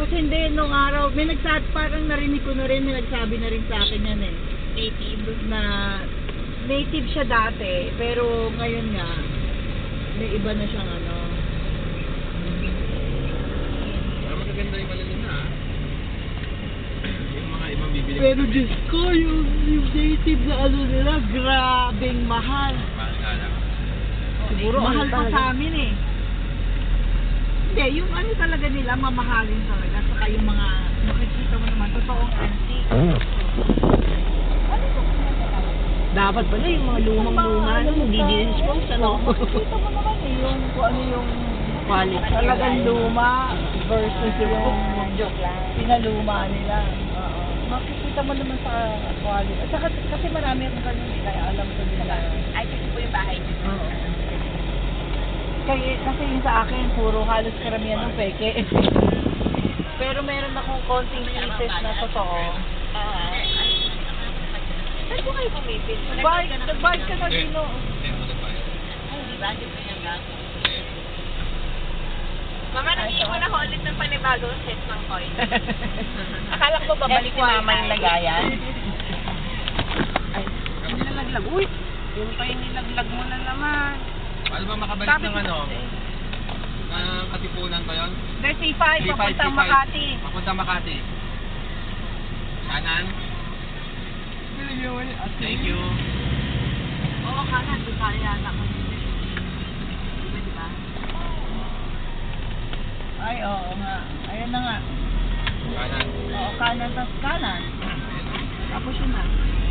Tapos hindi, nung araw, may nagsabi, parang narinig ko na rin, may nagsabi na rin sa akin yan eh. Native. Na native siya dati, pero ngayon nga, may iba na siyang ano. Pero magaganda yung malalim na, yung mga ibang bibili. Pero Diyos ko, yung native na ano nila, grabing mahal. Mahal nga lang. Siguro mahal pa sa amin eh. Hindi, yung ano talaga nila, mamahalin talaga. Saka yung mga, makikita mo naman, totoong antique. Dapat pala yung mga lumang-luma, hindi din-dispose, ano? Makikita mo naman eh, yung kung ano yung Quality. talagang luma versus yung pinaluma nila. Oo. Makikita mo naman sa quality. At saka, kasi marami akong ganun eh, kaya alam ko nila. Ay, kasi po yung bahay niyo. Oo. Kasi yung sa akin, puro halos karamihan ng peke. Pero meron akong konting pieces na totoo. Saan po kayo pumipil? Nag-bike ka na din, no? Hindi mo nagbayad. Ay, di ba? Dito yung gago. Mama, nangihin mo na ako ulit ng panibagong set ng coin. Akala ko ba babalik ni mama yung lagayan? Ay, nilaglag. Uy, yun pa yung nilaglag mo na naman. Paano ba makabalik ng ano? Ng Katipunan ba yun? There's C5, papuntang Makati. Papuntang Makati. Kanan? Thank you. Oo, kanan. Doon tayo yata ko. Diba? Ay, oo nga. Ayun na nga. Kanan. Oo, kanan. Tapos kanan. Tapos yun na.